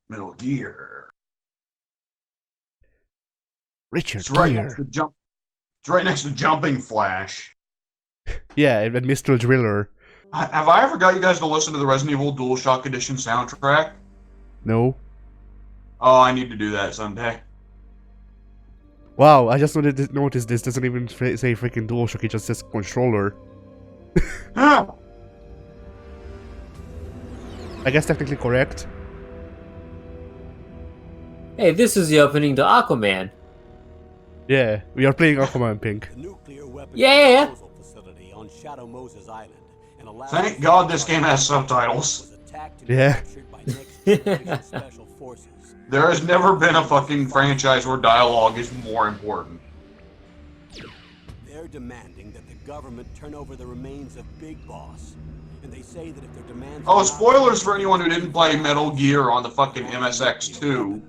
Metal Gear. Richard It's right next Gere. to jump. It's right next to Jumping Flash. Yeah, and Mr. Driller. Have I ever got you guys to listen to the Resident Evil DualShock Edition soundtrack? No. Oh, I need to do that someday. Wow, I just noticed this doesn't even say freaking DualShock, it just says controller. Huh. I guess technically correct. Hey, this is the opening to Aquaman. Yeah, we are playing Aquaman Pink. The nuclear weapons Yeah. disposal facility on Shadow Moses Island in Alaska. Thank God this game has subtitles. Was attacked and Yeah. captured by next generation special forces. There has never been a fucking franchise where dialogue is more important. They're demanding that the government turn over the remains of Big Boss. And they say that if their demands Oh, are not- spoilers for anyone who didn't play Metal Gear on the fucking MSX2.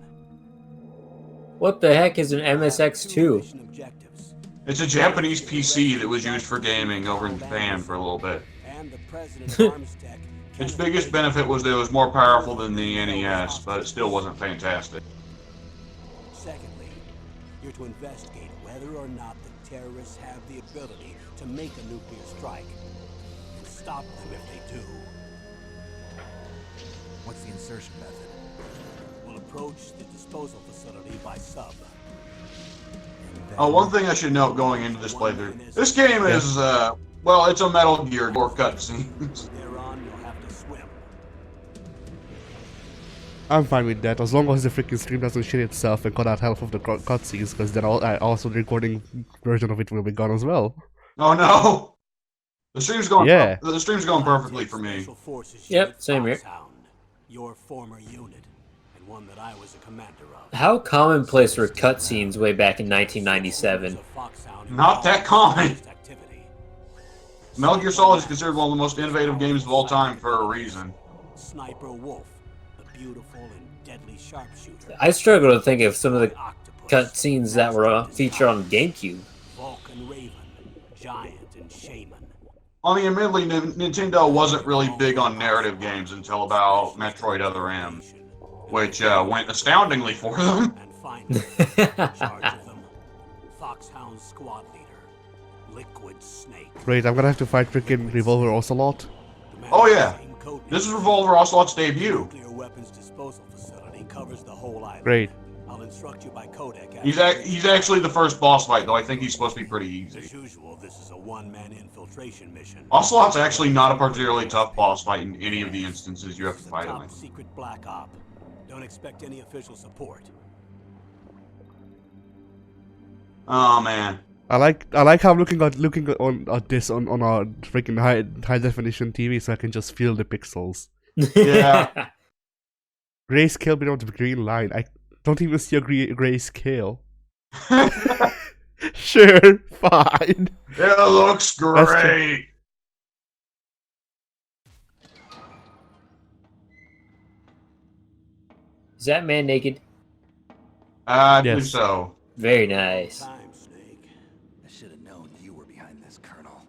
What the heck is an MSX2? Objectives. It's a Japanese PC that was used for gaming over in Japan for a little bit. And the president's arms tech. Its biggest benefit was that it was more powerful than the NES, but it still wasn't fantastic. Secondly, you're to investigate whether or not the terrorists have the ability to make a nuclear strike. And stop them if they do. What's the insertion method? We'll approach the disposal facility by sub. Oh, one thing I should note going into this playthrough. This game is, well, it's a Metal Gear or cutscenes. Thereon, you'll have to swim. I'm fine with that, as long as the freaking stream doesn't shit itself and cut out half of the cutscenes, because then also the recording version of it will be gone as well. Oh no! The stream's going. Yeah. The stream's going perfectly for me. Special Forces Yep, unit same here. Foxhound, your former unit, and one that I was a commander of. How commonplace were cutscenes way back in 1997? Not that common. Activity. Metal Gear Solid is considered one of the most innovative games of all time for a reason. Sniper Wolf, the beautiful and deadly sharpshooter. I struggle to think of some of the Octopus, cutscenes that were featured on GameCube. Vulcan Raven, Giant and Shaman. I mean, admittedly, Nintendo wasn't really big on narrative games until about Metroid Other M, which went astoundingly for them. And finally, in charge of them, Foxhound Squad Leader, Liquid Snake. Great, I'm gonna have to fight freaking Revolver Ocelot. Oh yeah, this is Revolver Ocelot's debut. Nuclear weapons disposal facility covers the whole island. Great. I'll instruct you by codec. He's actually the first boss fight, though. I think he's supposed to be pretty As easy. usual, this is a one-man infiltration mission. Ocelot's actually not a particularly tough boss fight in any of the instances you have to This is a fight him top in. secret black op. Don't expect any official support. Oh man. I like how I'm looking at this on our freaking high definition TV, so I can just feel the pixels. Yeah. Grayscale beyond the green line. I don't even see a grayscale. Sure, fine. It looks great. Is that man naked? I do Yes. so. Very nice. Time, Snake. I should have known you were behind this, Colonel.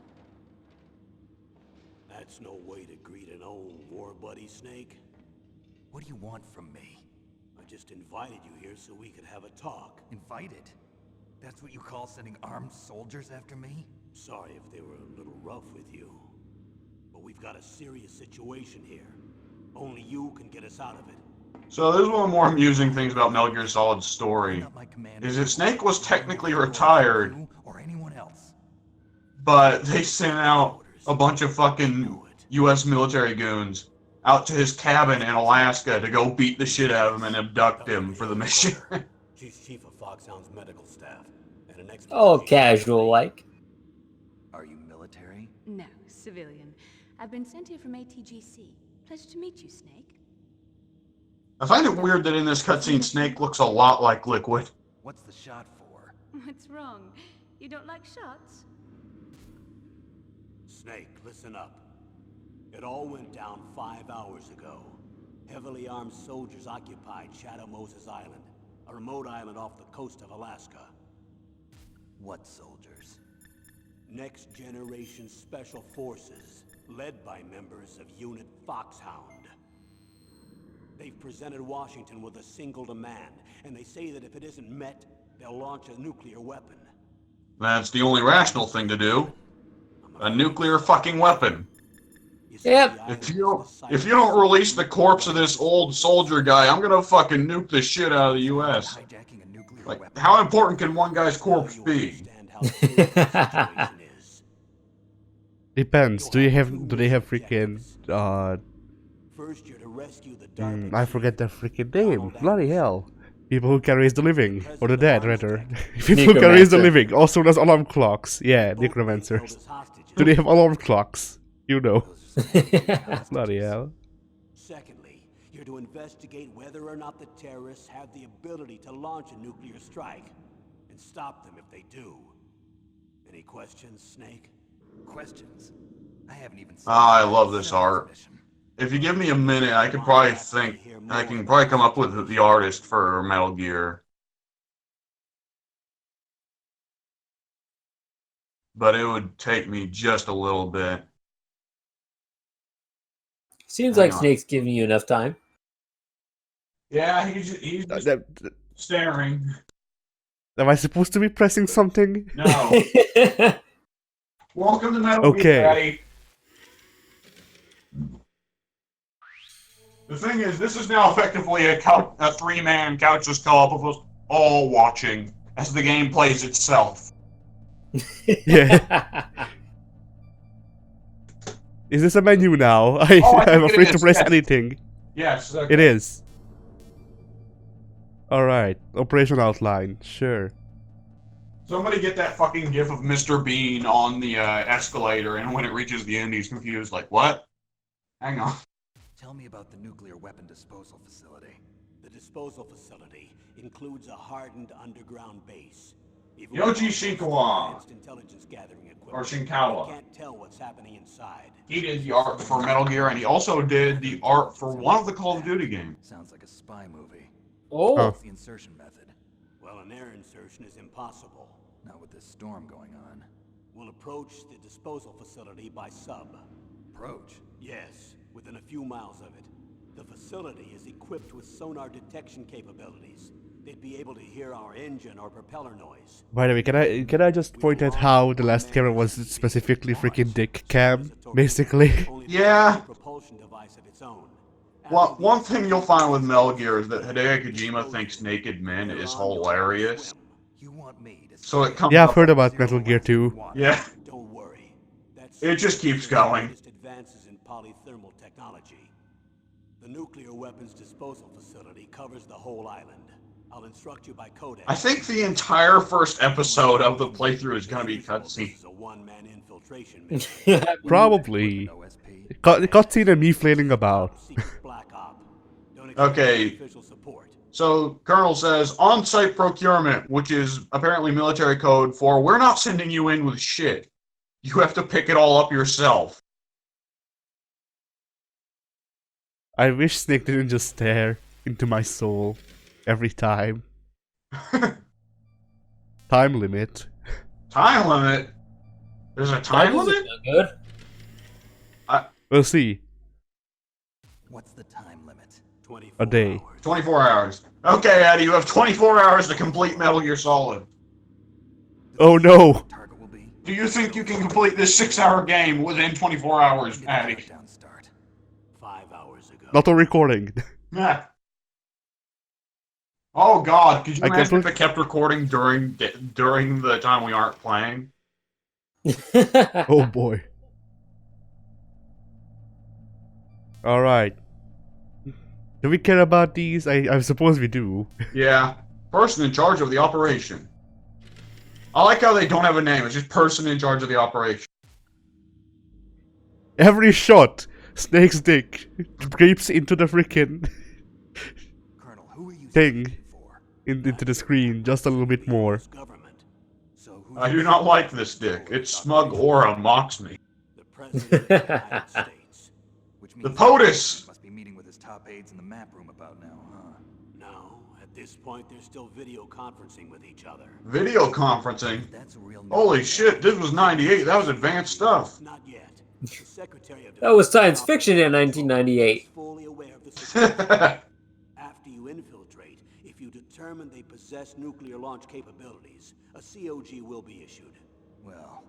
That's no way to greet an old war buddy, Snake. What do you want from me? I just invited you here so we could have a talk. Invited? That's what you call sending armed soldiers after me? Sorry if they were a little rough with you. But we've got a serious situation here. Only you can get us out of it. So this is one of the more amusing things about Metal Gear Solid's I'm story. not my commander. Is that Snake was technically retired, You or anyone else. but they sent out a bunch of fucking U.S. military goons out to his cabin in Alaska to go beat the shit out of him and abduct him for the mission. She's chief of Foxhound's medical staff. And an expert Oh, chief. casual like. Are you military? No, civilian. I've been sent here from ATGC. Pleasure to meet you, Snake. I find it weird that in this cutscene, Snake looks a lot like Liquid. What's the shot for? What's wrong? You don't like shots? Snake, listen up. It all went down 5 hours ago. Heavily armed soldiers occupied Shadow Moses Island, a remote island off the coast of Alaska. What soldiers? Next generation special forces, led by members of Unit Foxhound. They've presented Washington with a single demand, and they say that if it isn't met, they'll launch a nuclear weapon. That's the only rational thing to do. A nuclear fucking weapon. You see, Yep. the island If is you the if site you of don't release the nuclear corpse of weapons. this old soldier guy, I'm gonna fucking nuke the shit out of the U.S. Hijacking a nuclear Like, weapon. how important can one guy's Now corpse you be? understand how serious the situation is. Depends. Do they have freaking Objectives. First, you're to rescue the dark I forget their freaking name. Bloody hell. People who can raise the living. Or the dead, rather. People who can raise the Necromancer. living, also known as alarm clocks. Yeah, necromancers. Do they have alarm clocks? You know. Bloody hell. Secondly, you're to investigate whether or not the terrorists have the ability to launch a nuclear strike and stop them if they do. Any questions, Snake? Questions? I haven't even seen Ah, I the love this seven of art. mission. If you give me a minute, I could probably think. I can probably come up with the artist for Metal Gear. But it would take me just a little bit. Seems Hang like on. Snake's giving you enough time. Yeah, he's just staring. Am I supposed to be pressing something? No. Welcome to Metal Okay. Gear, Daddy. The thing is, this is now effectively a three-man couchless co-op of us all watching as the game plays itself. Yeah. Is this a menu now? Oh, I think I'm it afraid to is, press yes. anything. Yes, It is. Alright, operation outline, sure. Somebody get that fucking gif of Mr. Bean on the escalator, and when it reaches the end, he's confused, like, what? Hang on. Tell me about the nuclear weapon disposal facility. The disposal facility includes a hardened underground base. Even Yoji with Shinkawa. advanced intelligence gathering equipment, Or Shinkawa. you can't tell what's happening inside. He did the art for Metal Gear, and he also did the art for one of the Call of Duty games. Sounds like a spy movie. Oh, What's the insertion method? Well, an air insertion is impossible. Not with this storm going on. We'll approach the disposal facility by sub. Approach. Yes, within a few miles of it. The facility is equipped with sonar detection capabilities. They'd be able to hear our engine or propeller noise. By the way, can I just point out how the last camera was specifically freaking dick cam, basically? Yeah. Propulsion device of its own. Well, one thing you'll find with Metal Gear is that Hideo Kojima thinks naked men is hilarious. You want me to So it comes Yeah, I've up- heard about Metal Gear 2. Yeah. Don't worry. That's It just keeps the going. latest advances in polythermal technology. The nuclear weapons disposal facility covers the whole island. I'll instruct you by codex. I think the entire first episode of the playthrough is going to be cutscene. This is a one-man infiltration mission. Probably. OSP. Cutscene and me flailing about. Secret black op. Don't expect Okay. official support. So, Colonel says, on-site procurement, which is apparently military code for, we're not sending you in with shit. You have to pick it all up yourself. I wish Snake didn't just stare into my soul every time. Time limit. Time limit? There's a time that doesn't limit? sound good. We'll see. What's the time limit? 24 A day. hours. 24 hours. Okay, Eddie, you have 24 hours to complete Metal Gear Solid. Oh no! Target will be. Do you think you can complete this 6-hour game within 24 hours, Eddie? Countdown start. 5 hours ago. Not on recording. Yeah. Oh god, could you I imagine if compl- it kept recording during the time we aren't playing? Oh boy. Alright. Do we care about these? I suppose we do. Yeah. Person in charge of the operation. I like how they don't have a name, it's just person in charge of the operation. Every shot, Snake's dick creeps into the freaking Colonel, who are you thing speaking for? into the screen just a little bit more. Government. So who I do not like this dick. Its smug aura mocks me. The President of the United States. Which The means POTUS! must be meeting with his top aides in the map room about now, huh? No, at this point they're still video conferencing with each other. Video conferencing. That's a real Holy shit, this was 98, that was advanced stuff. Not yet. The Secretary of That was Defense science fiction in 1998. is fully aware of the situation. infiltrate, if you determine they possess nuclear launch capabilities, a COG will be issued. Well,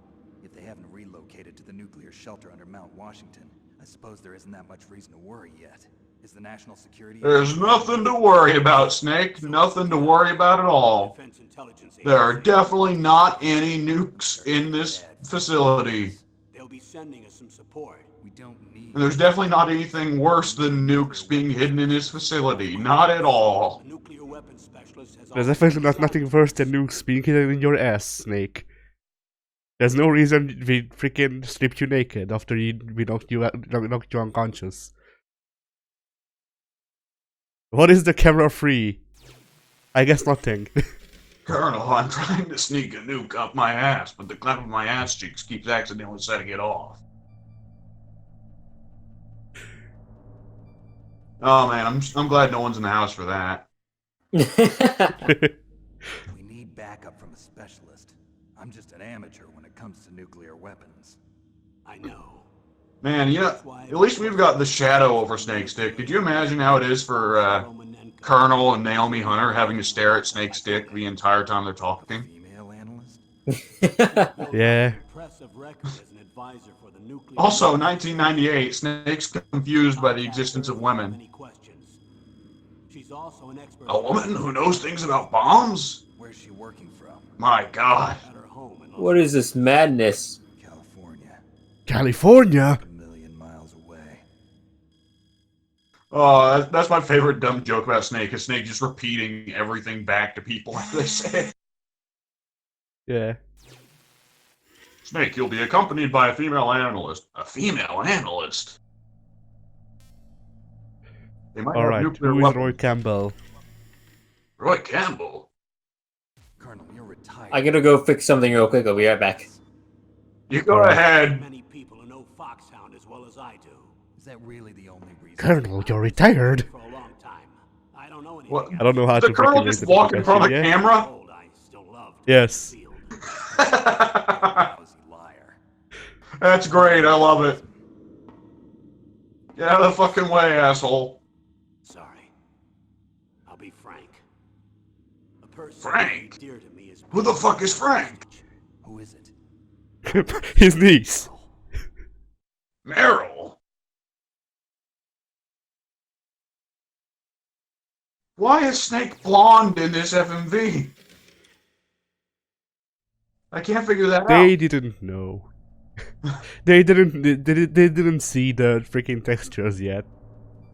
if they haven't relocated to the nuclear shelter under Mount Washington, I suppose there isn't that much reason to worry yet. Is the national security... There's nothing to worry about, Snake. Nothing to worry about at all. Defense Intelligence There are Agency. definitely not any nukes in this facility. They'll be sending us some support. We don't need... And there's definitely not anything worse than nukes being hidden in his facility. Not at all. A nuclear weapons specialist has There's definitely nothing worse than nukes being hidden in your ass, Snake. There's no reason we freaking stripped you naked after we knocked you unconscious. What is the camera free? I guess nothing. Colonel, I'm trying to sneak a nuke up my ass, but the clamp of my ass cheeks keeps accidentally setting it off. Oh man, I'm glad no one's in the house for that. We need backup from a specialist. I'm just an amateur when it comes to nuclear weapons. I know. Man, you know, at least we've got the shadow over Snake Stick. Could you imagine how it is for Colonel and Naomi Hunter having to stare at Snake Stick the entire time they're talking? Female analyst? Yeah. Impressive record as an advisor for the nuclear... Also, 1998, Snake's confused by the existence of women. Many questions. She's also an expert... A woman who knows things about bombs? Where's she working from? My god. At her home in What is this madness? California. California? A million miles away. Oh, that's my favorite dumb joke about Snake, is Snake just repeating everything back to people as they say it. Yeah. Snake, you'll be accompanied by a female analyst. A female analyst? They might have Alright, nuclear who is weapons. Roy Campbell? Roy Campbell? Colonel, you're retired. I gotta go fix something real quick. I'll be right back. You go Alright. ahead. Many people who know Foxhound as well as I do. Is that really the only reason? Colonel, you're retired. For a long time. I don't know anything. What? I don't know how The to Colonel freaking just rate walk in front of the profession, yeah? camera? Old, I still loved Yes. Field. Lousy liar. That's great, I love it. Get out of the fucking way, asshole. Sorry. I'll be frank. A person Frank? dear to me is Who the fuck is Frank? Who is it? His niece. Meryl? Why is Snake blonde in this FMV? I can't figure that They out. didn't know. They didn't see the freaking textures yet.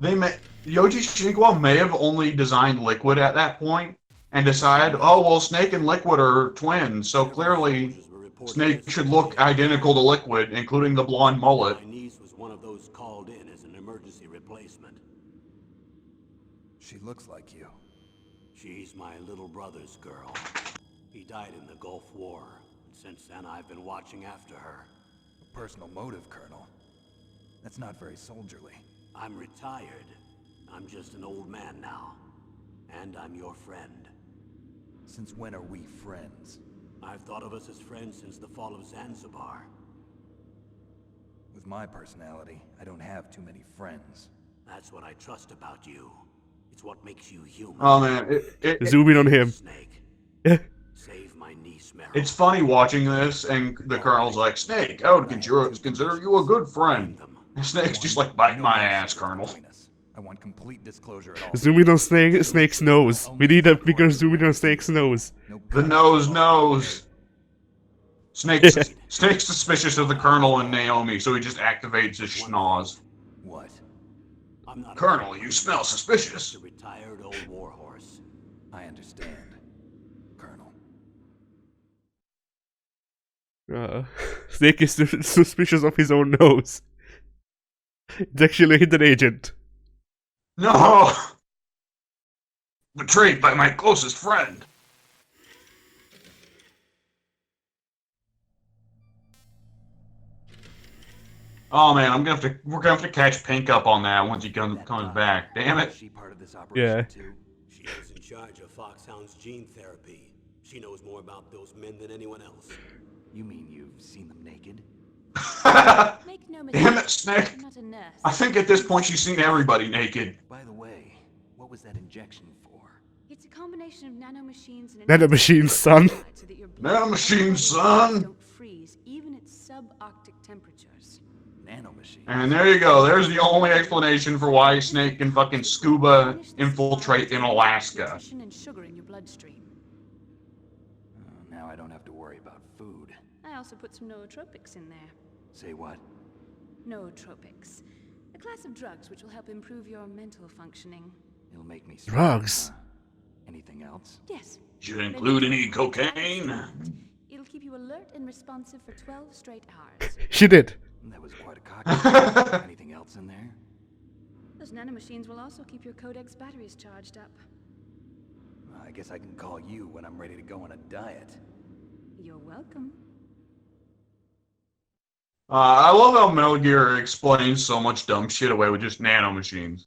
Yoji Shinkawa may have only designed Liquid at that point and decided, oh well, Snake and Liquid are twins, so clearly Snake should look identical to Liquid, including the blonde mullet. My niece was one of those called in as an emergency replacement. She looks like you. She's my little brother's girl. He died in the Gulf War. Since then, I've been watching after her. A personal motive, Colonel. That's not very soldierly. I'm retired. I'm just an old man now. And I'm your friend. Since when are we friends? I've thought of us as friends since the fall of Zanzibar. With my personality, I don't have too many friends. That's what I trust about you. It's what makes you human. Oh man, Zoom in on him. Snake, save my niece, Meryl. it's funny watching this, and the Colonel's like, Snake, I would consider you a good friend. And Snake's just like, bite my ass, Colonel. I want complete disclosure at all. Zoom in on Snake's nose. We need a bigger zoom in on Snake's nose. No The nose. Snake's suspicious of the Colonel and Naomi, so he just activates his schnoz. What? I'm not Colonel, you smell just suspicious. a retired old warhorse. I understand, Colonel. Snake is suspicious of his own nose. It's actually a hidden agent. No! Betrayed by my closest friend. Oh man, we're gonna have to catch Pink up on that once he comes back. Damn it. Is she part of this operation Yeah. too? She is in charge of Foxhound's gene therapy. She knows more about those men than anyone else. You mean you've seen them naked? Make no mistake. Damn it, Snake. I'm not a nurse. I think at this point she's seen everybody naked. By the way, What was that injection for? It's a combination of nanomachines and Nanomachines, son. so that your blood and Nanomachines, body son. don't freeze even at subarctic temperatures. Nanomachine. And there you go. There's the only explanation for why Snake can fucking scuba infiltrate in Alaska. Nutrition and sugar in your bloodstream. Now I don't have to worry about food. I also put some nootropics in there. Say what? Nootropics. A class of drugs which will help improve your mental functioning. It'll make me Drugs. huh? Anything else? Yes. Should it include any cocaine? It'll keep you alert and responsive for 12 straight hours. She did. That was quite a cocktail. Anything else in there? Those nanomachines will also keep your Codex batteries charged up. I guess I can call you when I'm ready to go on a diet. You're welcome. I love how Metal Gear explains so much dumb shit away with just nanomachines.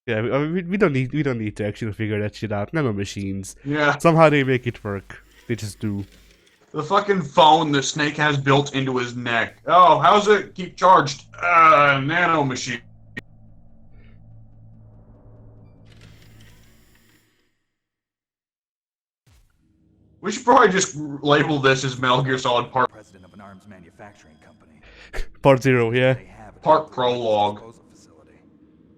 Yeah, I mean, we don't need to actually figure that shit out. Nanomachines. Yeah. Somehow they make it work. They just do. The fucking phone that Snake has built into his neck. Oh, how's it keep charged? Nanomachine. We should probably just label this as Metal Gear Solid Part President of an arms manufacturing company. Part 0, yeah. They have a Part nuclear prologue. disposal facility.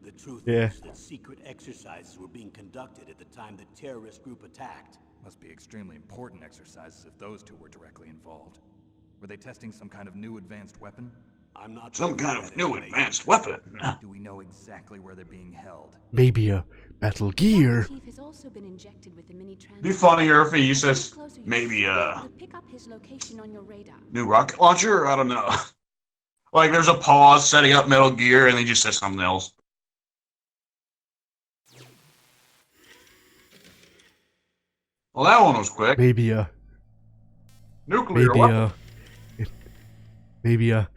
The truth Yeah. is that secret exercises were being conducted at the time the terrorist group attacked. Must be extremely important exercises if those two were directly involved. Were they testing some kind of new advanced weapon? I'm not some sure kind that of new information. advanced weapon. Do we know exactly where they're being held? Maybe a Metal Gear. Chief has also been injected with the mini Be funnier if he says maybe pick up his location on your radar. new rocket launcher. I don't know. Like there's a pause setting up Metal Gear, and he just says something else. Well, that one was quick. Maybe a Nuclear weapon. maybe a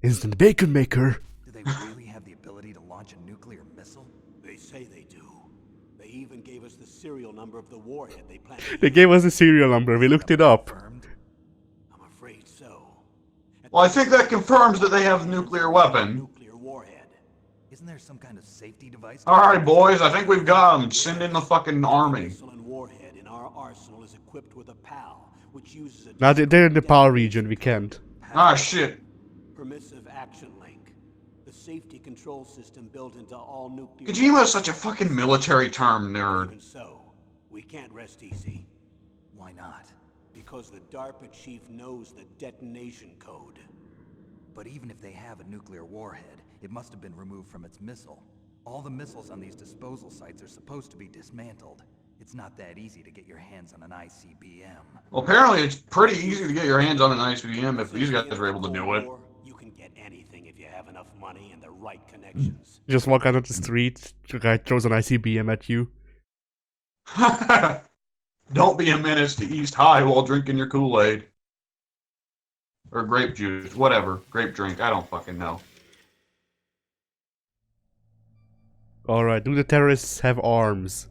instant bacon maker. Do they really have the ability to launch a nuclear missile? They say they do. They even gave us the serial number of the warhead they planned. They gave us a serial number. We looked it up. Confirmed? I'm afraid so. Well, I think that confirms that they have a nuclear weapon. Nuclear warhead. Isn't there some kind of safety device? All right, boys. I think we've got them. Send in the fucking army. Missile and warhead in our arsenal is equipped with a PAL, which uses a Now they're in the power region. We can't. Ah, shit. permissive action link, the safety control system built into all nuclear. Kojima is such a fucking military term nerd. Even so, we can't rest easy Why not? because the DARPA chief knows the detonation code. But even if they have a nuclear warhead, it must have been removed from its missile. All the missiles on these disposal sites are supposed to be dismantled. It's not that easy to get your hands on an ICBM. Well, apparently it's pretty easy to get your hands on an ICBM if these guys are able to do it. You can get anything if you have enough money and the right connections. You just walk out of the street. The guy throws an ICBM at you. Don't be a menace to East High while drinking your Kool-Aid. Or grape juice, whatever. Grape drink, I don't fucking know. Alright, do the terrorists have arms?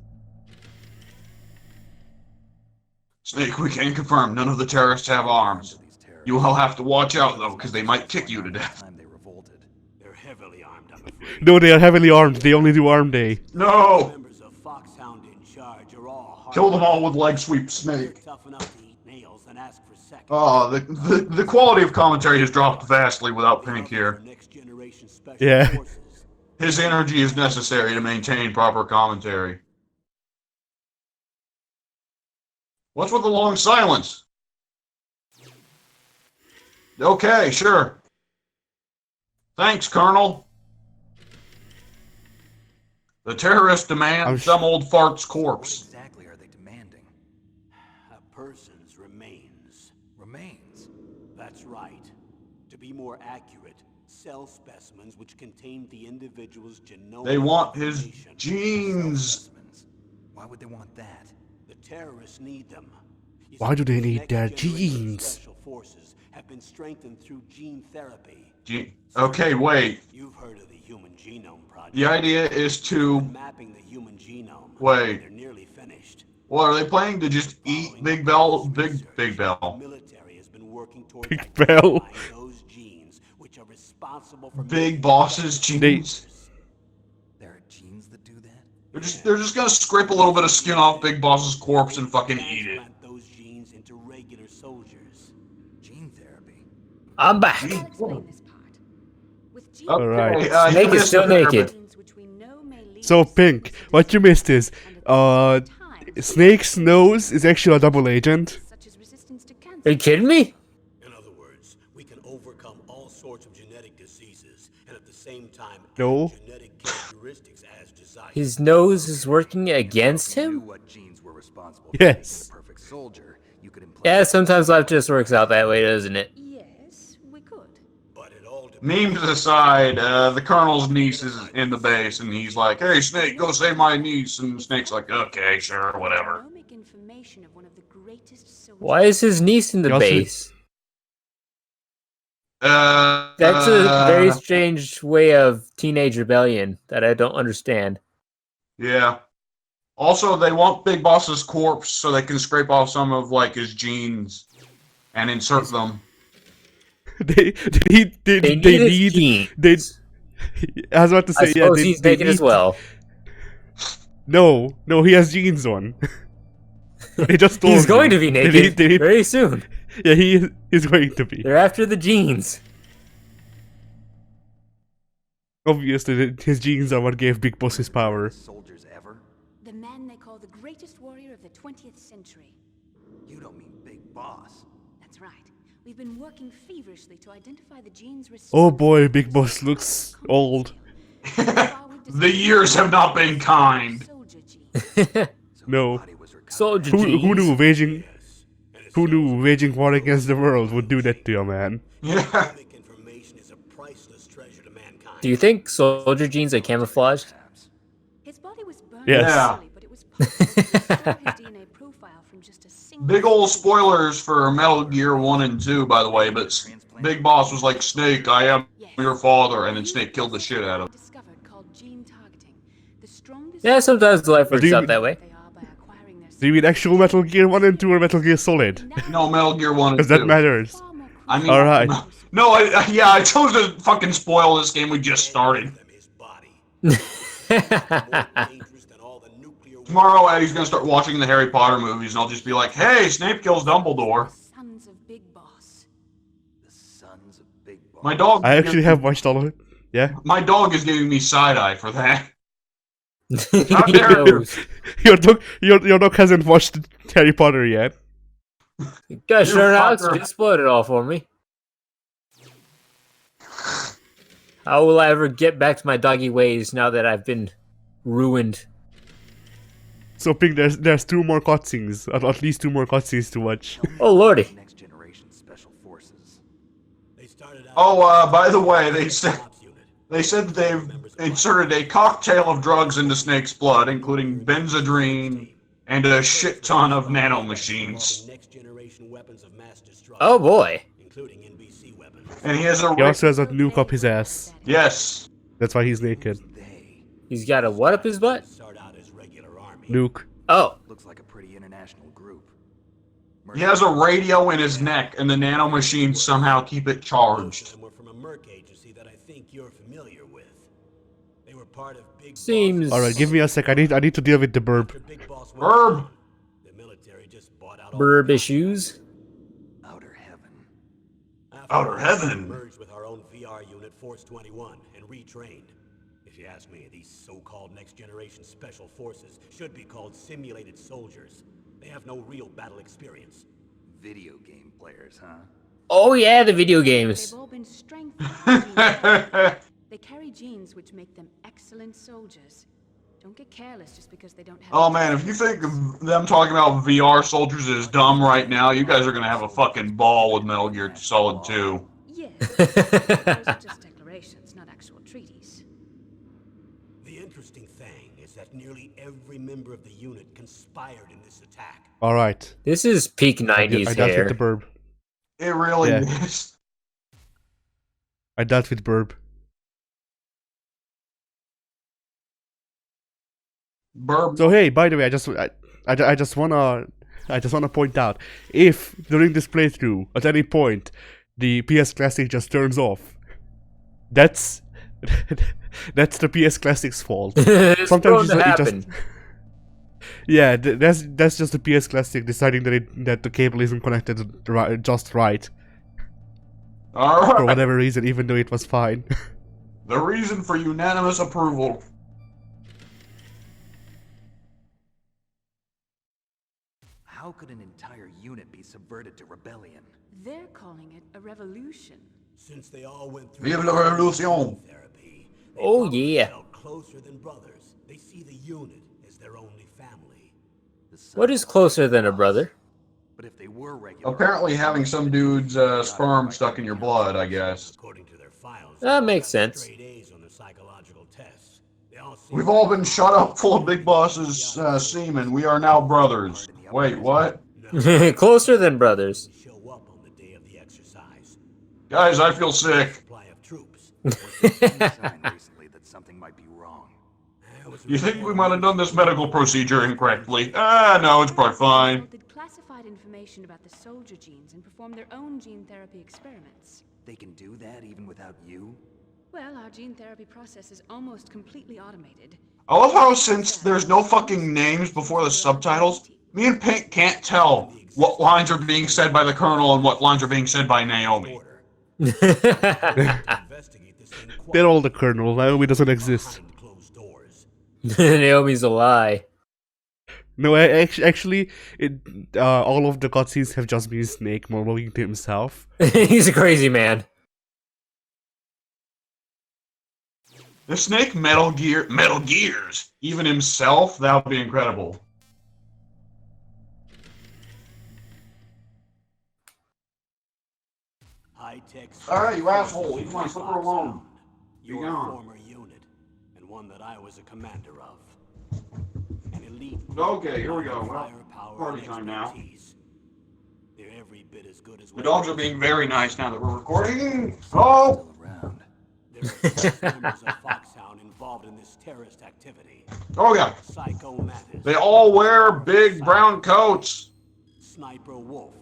Snake, we can confirm none of the terrorists have arms. You will have to watch out, though, because they might kick you to death. Time they revolted. They're heavily armed, I'm afraid. No, they are heavily armed. They only do arm day. No! Members of Foxhound in charge are all hard. Kill them all with leg sweep, They're Snake. tough enough to eat nails and ask for seconds. Oh, the quality of commentary has dropped vastly without Pink here. Next generation special Yeah. forces. His energy is necessary to maintain proper commentary. What's with the long silence? Okay, sure. Thanks, Colonel. The terrorists demand some old fart's What corpse. exactly are they demanding? A person's remains. Remains. That's right. To be more accurate, cell specimens which contain the individual's genome. They want his information. genes. Specimens. Why would they want that? The terrorists need them. You Why see, do they these need next their generation genes? Special forces have been strengthened through gene therapy. Okay, wait. You've heard of the Human Genome Project. The idea is to... Mapping the human genome. Wait. They're nearly finished. What, are they planning to just eat Big Bell? Big The Bell. military has been working toward Big Bell. identifying those genes which are responsible for Big Boss's genes. There are genes They're just gonna scrape a little bit of skin off Big Boss's corpse and fucking eat it. Transplant those genes into regular soldiers. Gene therapy. I'm back. I'll explain this part. With genes, Alright. Okay, Snake you is missed still it there, naked. genes which we know may lead So to Pink, certain what you missed is, resistance, and at the same time, Snake's nose is actually a double agent. such as resistance to Are cancer. you kidding me? In other words, we can overcome all sorts of genetic diseases and at the same time No. add genetic characteristics as desired. His nose is working against If you knew him? what genes were responsible Yes. for making the perfect soldier, you could implant Yeah, sometimes life just works out that way, doesn't it? Yes, we could. But it all depends. Memes aside, the Colonel's niece is in the base, and he's like, "Hey, Snake, go save my niece." And Snake's like, "Okay, sure, whatever." Genomic information of one of the greatest soldiers. Why is his niece in the He also- base? Uh, That's a very strange way of teenage rebellion that I don't understand. yeah. Also, they want Big Boss's corpse so they can scrape off some of like his genes and insert them. They They need his genes. they. I was about to I say, yeah, suppose they, he's they naked as need- well. No, he has jeans on. They just told He's going me. to be They naked need- they need- very soon. yeah, he is going to be. They're after the genes. Obviously, his genes are what gave Big Boss his power. soldiers ever? The man they call the greatest warrior of the 20th century. You don't mean Big Boss. That's right. We've been working feverishly to identify the genes Oh responsible boy, for Big Boss resistance looks to old. The years have not been kind. soldier gene. So No. his body was recovered. Soldier Who genes. knew waging war against the world would do that to you, man? Yeah. Genetic information is a priceless treasure to mankind. Do you think soldier genes are camouflaged? Perhaps. His body was burned Yes. Yeah. initially, but it was possible to restore his DNA profile from just a single Big ol' seed. spoilers for Metal Gear 1 and 2, by the way, but Big Boss was like, "Snake, I am your father," and then Snake killed the shit out of him. Discovered called gene targeting. The strongest Yeah, sometimes life works do you out mean- that way. they are by acquiring their Do you mean actual Metal Gear 1 and 2 or Metal Gear Solid? No, Metal Gear 1 and Because 2. that matters. far more I mean, Alright. No, I chose to fucking spoil this game we just started. Them his body. More dangerous than all the nuclear Tomorrow, Eddie's gonna start watching the Harry Potter movies, and I'll just be like, "Hey, Snape kills Dumbledore." sons of Big Boss. The sons of Big Boss. My dog. I actually have watched all of it. Yeah. My dog is giving me side eye for that. He dare you. knows. Your dog hasn't watched Harry Potter yet. Gosh, You darn out, fucker. you just spoiled it all for me. How will I ever get back to my doggy ways now that I've been ruined? So Pink, there's two more cutscenes, at least two more cutscenes to watch. Oh lordy. Next generation special forces. They started out Oh, by the way, they said Ops unit. that they've inserted a cocktail of drugs into Snake's blood, including benzodrine and a shit ton of nanomachines. Next generation weapons of mass destruction, Oh boy. including NBC weapons. And he has a He also has a nuke up his ass. yes. That's why he's naked. They. He's got a what up his butt? Start out as regular army. Nuke. Oh. Looks like a pretty international group. He has a radio in his neck, and the nanomachines somehow keep it Most of charged. them were from a Merc agency that I think you're familiar with. They were part of Big Seems- Boss. Alright, give me a sec. I need to deal with the burb. After Big Boss went Herb. down, the military just bought out all Burb the issues. Outer heaven. After Outer that, heaven. we merged with our own VR unit, Force 21, and retrained. If you ask me, these so-called next-generation special forces should be called simulated soldiers. They have no real battle experience. Video game players, huh? Oh yeah, the video games. They've all been strengthened. by gene therapy. They carry genes which make them excellent soldiers. Don't get careless just because they don't have. Oh man, if you think of them talking about VR soldiers is dumb right now, you guys are gonna have a fucking ball with Metal Gear Solid 2. Yes, those are just declarations, not actual treaties. The interesting thing is that nearly every member of the unit conspired in this attack. Alright. This is peak I 90s dealt hair. with the burb. It really Yeah. is. I dealt with burb. Burb. So hey, by the way, I just wanna point out, if during this playthrough at any point the PS Classic just turns off, that's That's the PS Classic's fault. It's Sometimes prone to it just happen. yeah, that's just the PS Classic deciding that the cable isn't connected just right All for right. whatever reason, even though it was fine. The reason for unanimous approval. How could an entire unit be subverted to rebellion? They're calling it a revolution. Since they all went through Vive la revolution. therapy, they Oh, probably yeah. felt closer than brothers. They see the unit as their only family. The sun What is closer than a brother? But if they were regular, Apparently having some dude's sperm stuck in your blood, I guess. According to their files, That they makes got sense. straight A's on their psychological tests. They all seem We've all been shut up full of Big Boss's semen. We are now brothers. Wait, what? Closer than brothers. show up on the day of the exercise. Guys, I feel sick. Supply of troops. was there any sign recently that something might be wrong? You think we might have done this medical procedure incorrectly? Ah, no, it's probably fine. Consulted classified information about the soldier genes and performed their own gene therapy experiments. They can do that even without you? Well, our gene therapy process is almost completely automated. I love how since there's no fucking names before the subtitles, me and Pink can't tell what lines are being said by the Colonel and what lines are being said by Naomi. Investigate this thing They're all the Colonel. Naomi doesn't exist. behind closed doors. Naomi's a lie. No, actually, all of the cutscenes have just been Snake monologuing to himself. He's a crazy man. If Snake Metal Gears, even himself, that would be incredible. High-tech. Alright, you asshole, leave my slipper alone. You're Be a gone. former unit, and one that I was a commander of. An elite. Okay, here we go. Well, Firepower party and time now. expertise. They're every bit as good as The dogs are being very nice now that we're recording. Still Oh! around. There are 6 members of Foxhound involved in this terrorist activity. Oh yeah. Psycho Mantis. They all wear big brown coats. Sniper Wolf.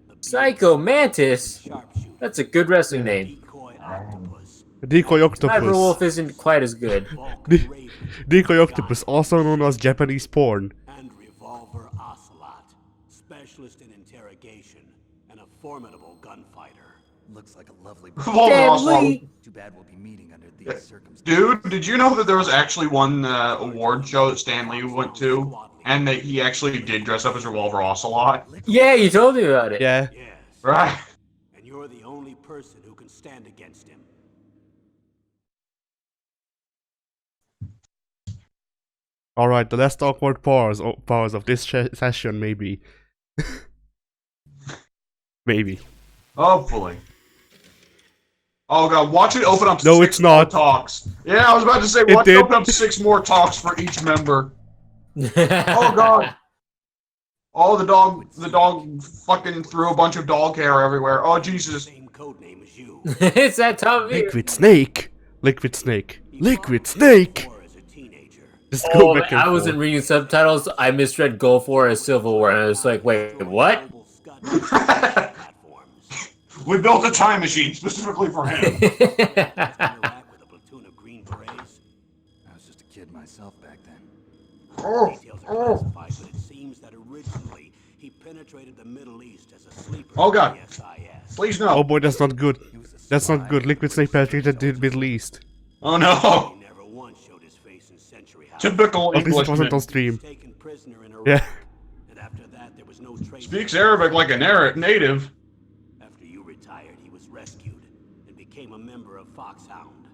The Psycho Mantis? sharpshooter. That's a good wrestling name. Decoy Octopus. Decoy Sniper Octopus. Wolf isn't quite as good. Vulcan Raven. Decoy Octopus, also known as Japanese porn. And Revolver Ocelot. Specialist in interrogation and a formidable gunfighter. Looks like a lovely. Deadly. Too bad we'll be meeting under these circumstances. Dude, did you know that there was actually one award show that Stan Lee went to, and that he actually did dress up as Revolver Ocelot? Yeah, you told me about it. Yeah. Yes. Right. And you're the only person who can stand against him. Alright, the last awkward pause of this session, maybe. Maybe. Hopefully. Oh god, watch it open up to No, 6 it's not. more talks. Yeah, I was about to say, It watch it did. open up to 6 more talks for each member. Oh god. Oh, the dog fucking threw a bunch of dog hair everywhere. Oh Jesus. Same code name as you. It's that time of year. Liquid Snake! Liquid Snake! Liquid Snake! War as a teenager. Just go Oh, back and I wasn't forth. reading subtitles. I misread Gulf War as Civil War, and I was like, wait, what? Global scud platforms. We built a time machine specifically for him. Interact with a platoon of Green Berets. I was just a kid myself back then. Oh, Details are classified, but it seems that originally he penetrated the Middle East as a sleeper. Oh, God. for the SIS. Please Oh no. boy, that's not good. He was a That's not spy. good. Liquid Snake penetrated the Middle East. Oh no. He never once showed his face in Century House. Typical At least it wasn't on Englishman. stream. Taken prisoner in Iraq. Yeah. And after that, there was no trace. Speaks Arabic like a native. After you retired, he was rescued and became a member of Foxhound.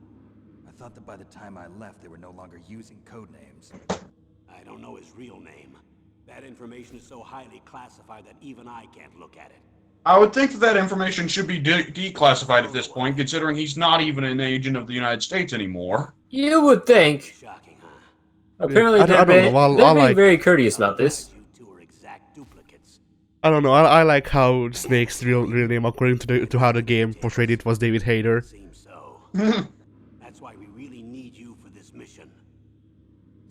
I thought that by the time I left, they were no longer using code names. I don't know his real name. That information is so highly classified that even I can't look at it. I would think that that information should be declassified at this point, considering he's not even an agent of the United States anymore. You would think. Shocking, huh? Apparently, I don't they're, know. I'll they're being like- very courteous about this. You two are exact duplicates. I don't know. I like how Snake's real name, according to how the game portrayed it, was David Hayter. Seems so. That's why we really need you for this mission.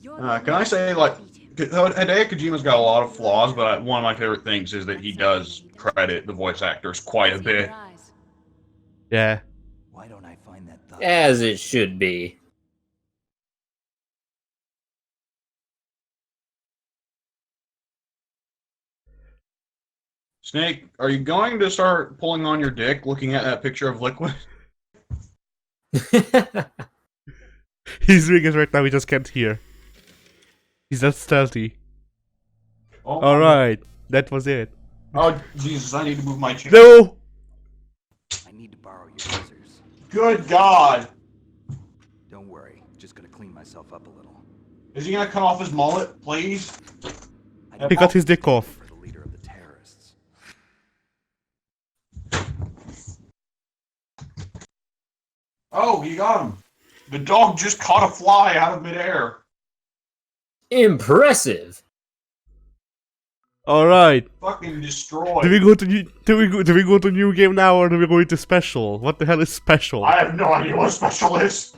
You're the Can I say, like, beat him. Hideo Kojima's got a lot of flaws, but one of my favorite things is that he does credit the voice actors quite a See bit. your eyes. Yeah. Why don't I find that thought? As it should be. Snake, are you going to start pulling on your dick looking at that picture of Liquid? He's doing it right now, we just can't hear. He's just stealthy. Oh, Alright, that was it. Oh, Jesus, I need to move my chair. No! I need to borrow your scissors. Good God! Don't worry, just gonna clean myself up a little. Is he gonna cut off his mullet, please? I He got his dick off. for the leader of the terrorists. Oh, he got him. The dog just caught a fly out of midair. Impressive. Alright. Fucking destroyed. Do we go to new game now or do we go into special? What the hell is special? I have no idea what special is.